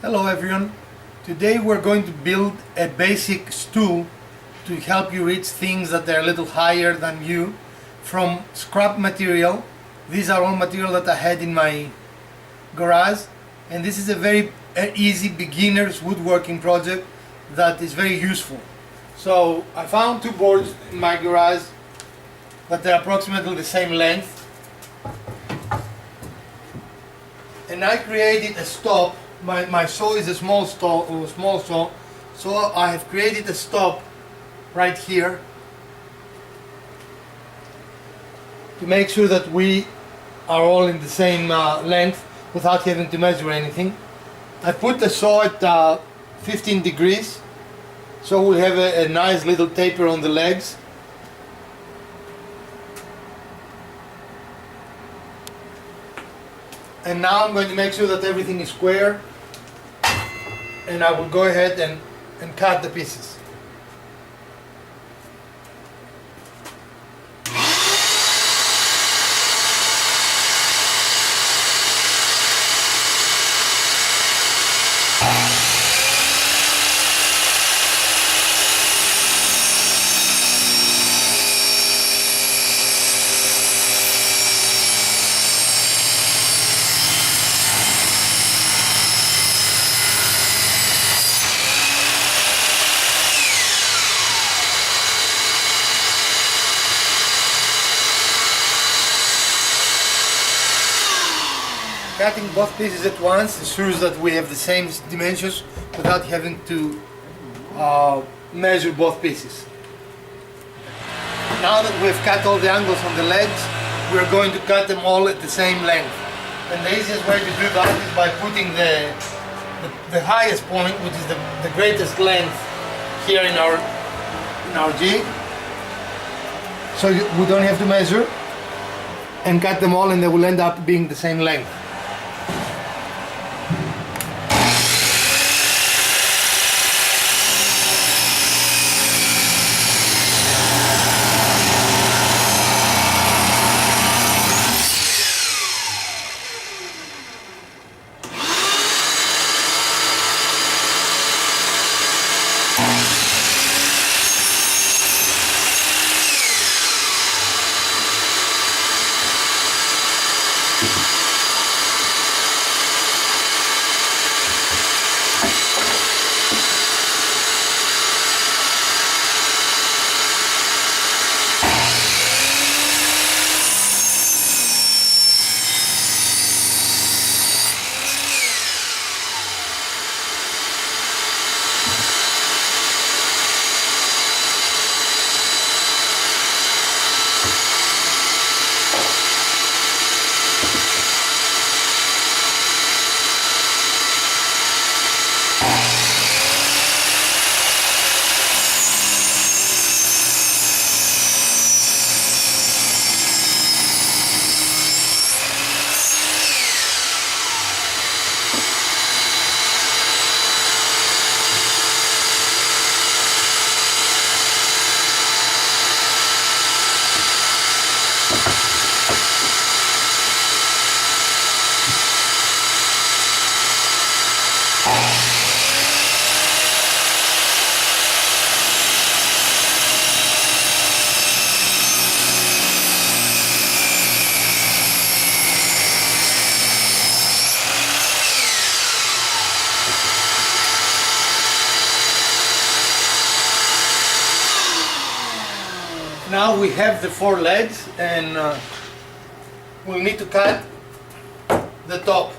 Hello everyone. Today we're going to build a basic stool to help you reach things that are a little higher than you from scrap material. These are all material that I had in my garage, and this is a very easy beginner's woodworking project that is very useful. So I found two boards in my garage that are approximately the same length, and I created a stop. My saw is a small saw, so I have created a stop right here to make sure that we are all in the same length without having to measure anything. I put the saw at 15 degrees, so we'll have a nice little taper on the legs. And now I'm going to make sure that everything is square, and I will go ahead and cut the pieces. Cutting both pieces at once ensures that we have the same dimensions without having to measure both pieces. Now that we've cut all the angles on the legs, we're going to cut them all at the same length. And the easiest way to do that is by putting the highest point, which is the greatest length, here in our jig. So we don't have to measure, and cut them all, and they will end up being the same length. Now we have the four legs, and we'll need to cut the top.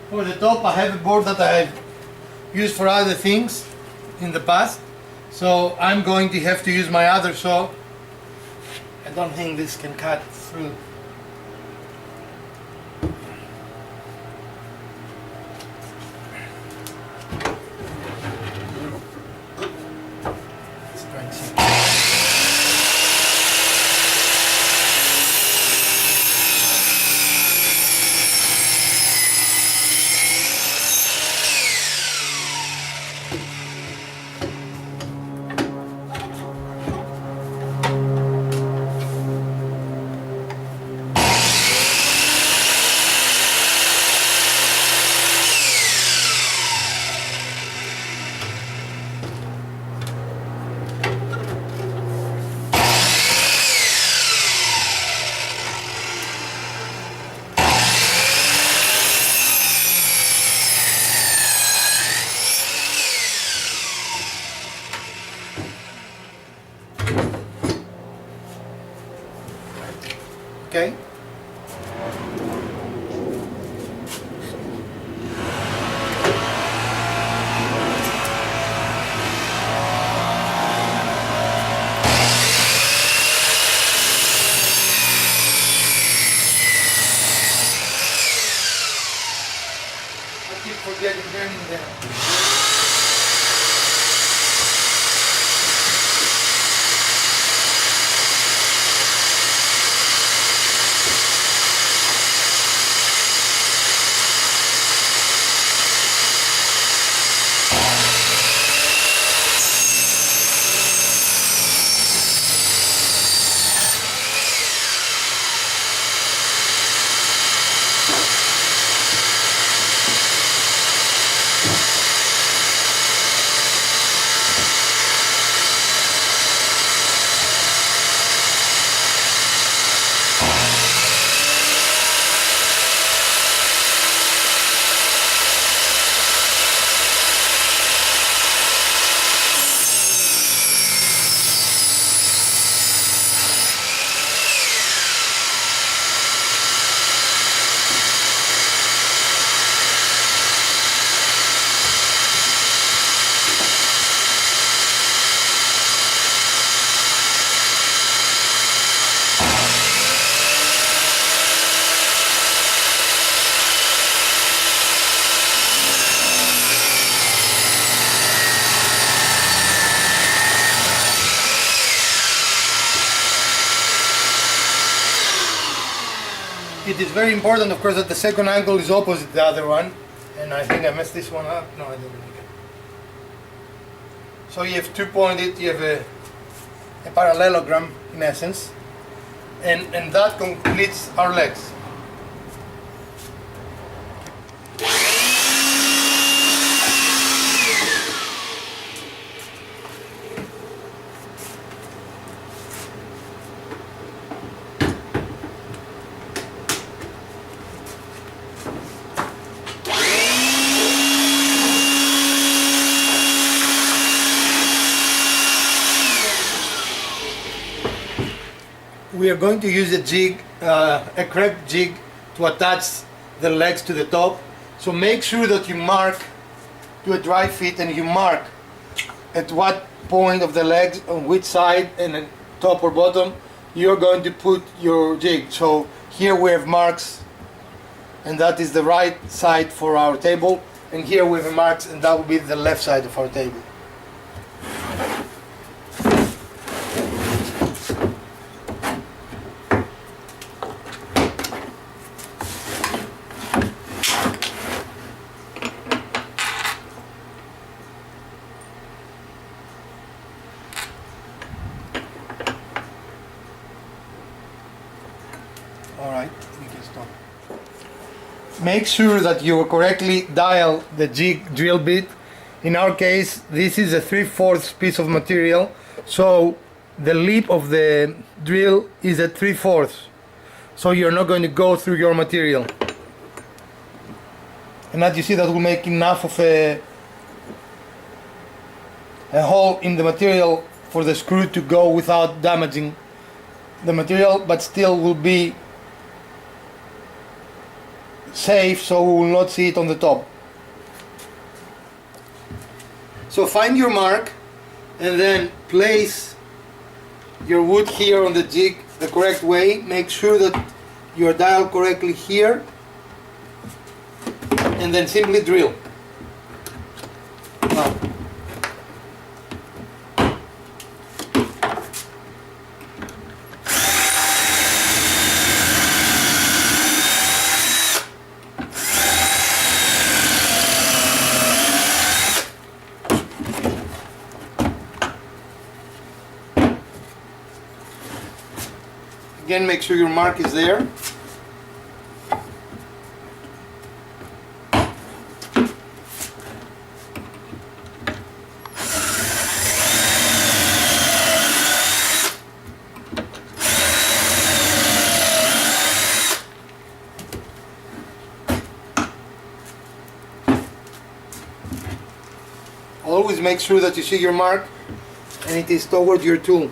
For the top, I have a board that I've used for other things in the past, so I'm going to have to use my other saw. I don't think this can cut through. Okay? I keep forgetting turning there. It is very important, of course, that the second angle is opposite the other one. And I think I messed this one up. No, I didn't. So you have 2 pointed, you have a parallelogram in essence. And that completes our legs. We are going to use a jig, a crepe jig, to attach the legs to the top. So make sure that you mark to a dry fit, and you mark at what point of the legs, on which side, and top or bottom, you're going to put your jig. So here we have marks, and that is the right side for our table. And here we have marks, and that will be the left side of our table. Alright, we can stop. Make sure that you correctly dial the jig drill bit. In our case, this is a 3/4 piece of material, so the lip of the drill is at 3/4. So you're not going to go through your material. And as you see, that will make enough of a hole in the material for the screw to go without damaging the material, but still will be safe, so we will not see it on the top. So find your mark and then place your wood here on the jig the correct way. Make sure that you are dialed correctly here, and then simply drill. Now, again, make sure your mark is there. Always make sure that you see your mark and it is toward your tool.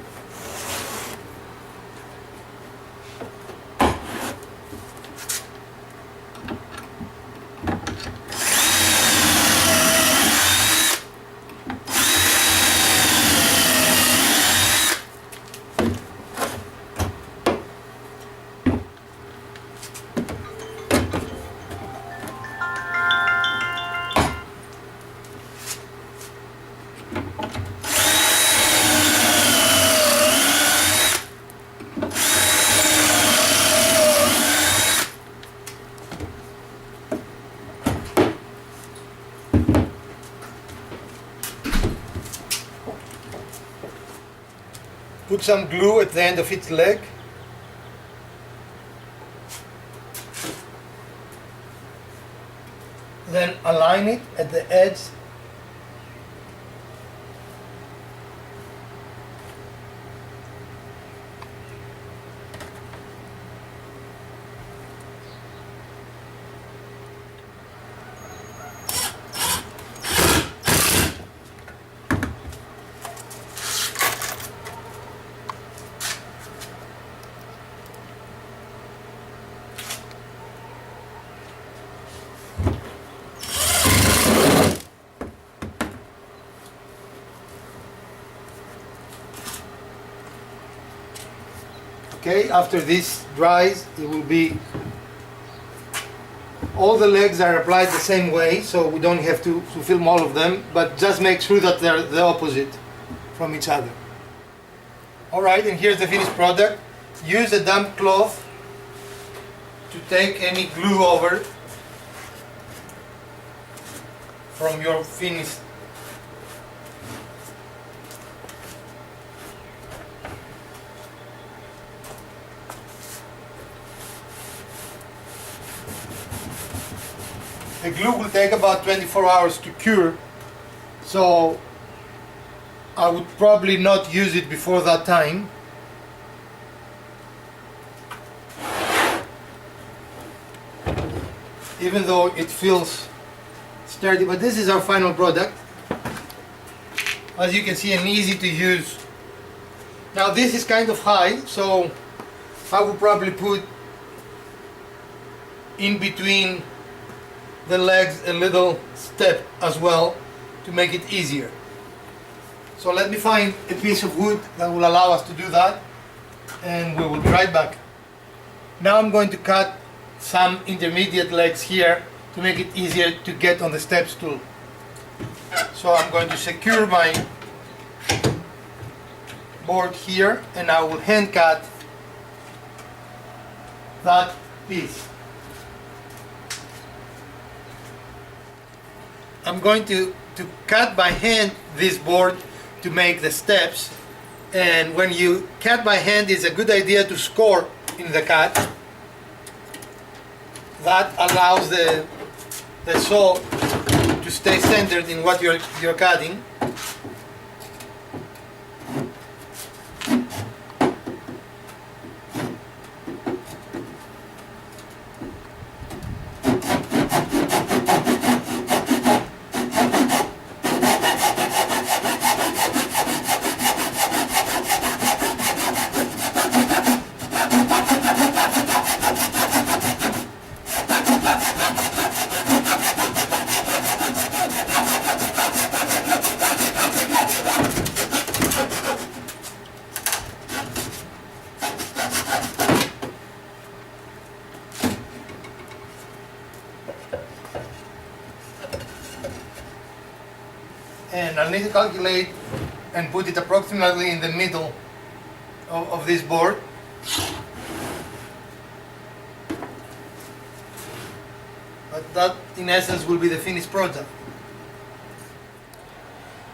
Put some glue at the end of each leg. Then align it at the edge. Okay, after this dries, it will be, all the legs are applied the same way, so we don't have to film all of them, but just make sure that they're the opposite from each other. Alright, and here's the finished product. Use a damp cloth to take any glue over from your finished. The glue will take about 24 hours to cure, so I would probably not use it before that time. Even though it feels sturdy, but this is our final product. As you can see, and easy to use. Now this is kind of high, so I will probably put in between the legs a little step as well to make it easier. So let me find a piece of wood that will allow us to do that, and we will be right back. Now I'm going to cut some intermediate legs here to make it easier to get on the step stool. So I'm going to secure my board here, and I will hand cut that piece. I'm going to cut by hand this board to make the steps, and when you cut by hand, it's a good idea to score in the cut. That allows the saw to stay centered in what you're cutting. And I'll need to calculate and put it approximately in the middle of this board. But that in essence will be the finished product.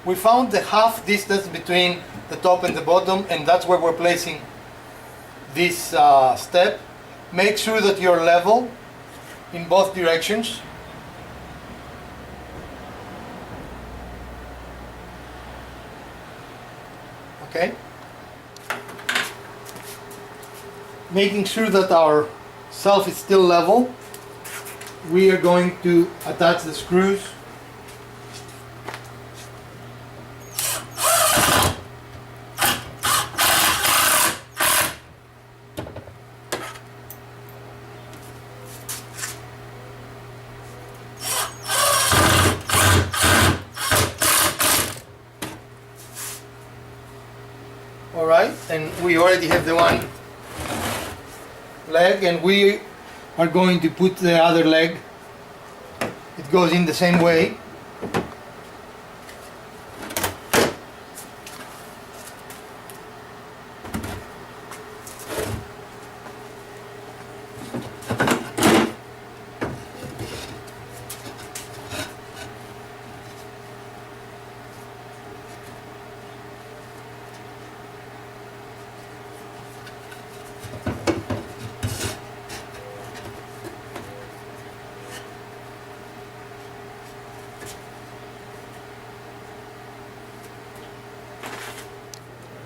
We found the half distance between the top and the bottom, and that's where we're placing this step. Make sure that you're level in both directions. Okay. Making sure that our shelf is still level, we are going to attach the screws. Alright, and we already have the one leg, and we are going to put the other leg. It goes in the same way.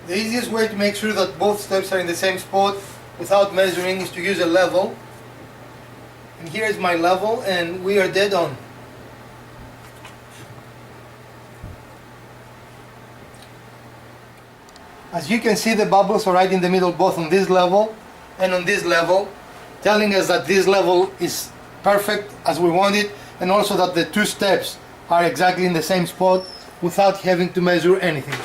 The easiest way to make sure that both steps are in the same spot without measuring is to use a level. And here is my level, and we are dead on. As you can see, the bubbles are right in the middle, both on this level and on this level, telling us that this level is perfect as we want it, and also that the two steps are exactly in the same spot without having to measure anything.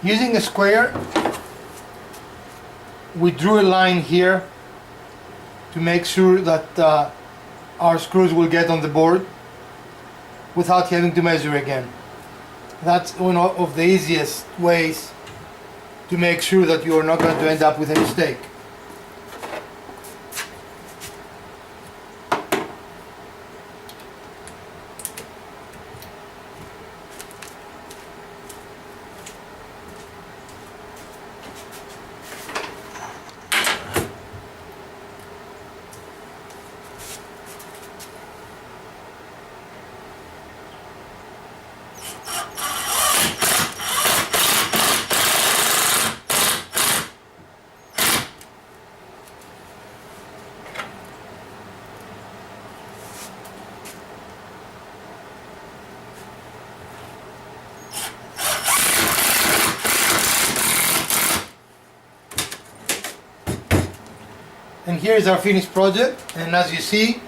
Using a square, we drew a line here to make sure that our screws will get on the board without having to measure again. That's one of the easiest ways to make sure that you are not going to end up with a mistake. And here is our finished project, and as you see,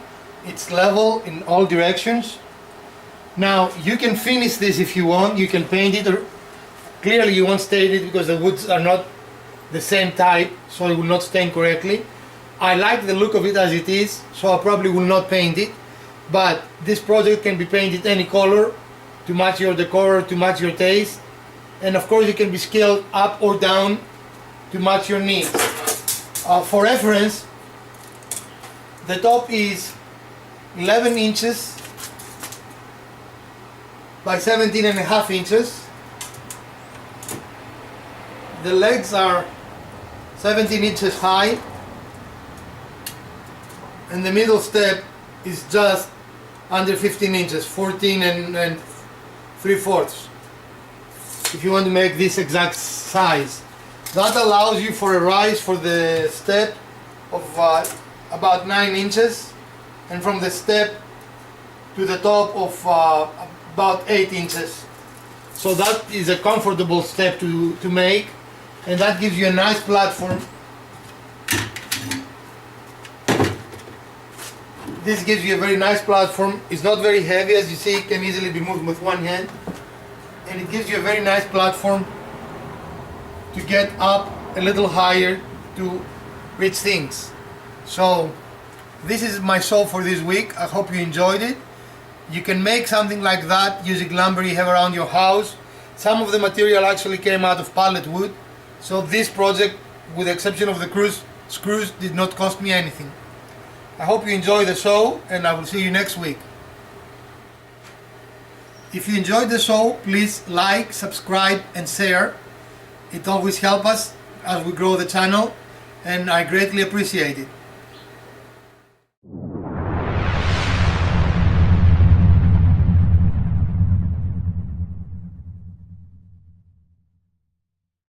it's level in all directions. Now you can finish this if you want, you can paint it, or clearly you won't stain it because the woods are not the same type, so it will not stain correctly. I like the look of it as it is, so I probably will not paint it, but this project can be painted any color to match your decor, to match your taste, and of course it can be scaled up or down to match your needs. For reference, the top is 11 inches by 17.5 inches. The legs are 17 inches high, and the middle step is just under 15 inches, 14 and 3/4, if you want to make this exact size. That allows you for a rise for the step of about 9 inches, and from the step to the top of about 8 inches. So that is a comfortable step to make, and that gives you a nice platform. This gives you a very nice platform. It's not very heavy, as you see, it can easily be moved with one hand, and it gives you a very nice platform to get up a little higher to reach things. So this is my saw for this week. I hope you enjoyed it. You can make something like that using lumber you have around your house. Some of the material actually came out of pallet wood, so this project, with the exception of the screws, did not cost me anything. I hope you enjoy the show, and I will see you next week. If you enjoyed the show, please like, subscribe and share. It always helps us as we grow the channel, and I greatly appreciate it.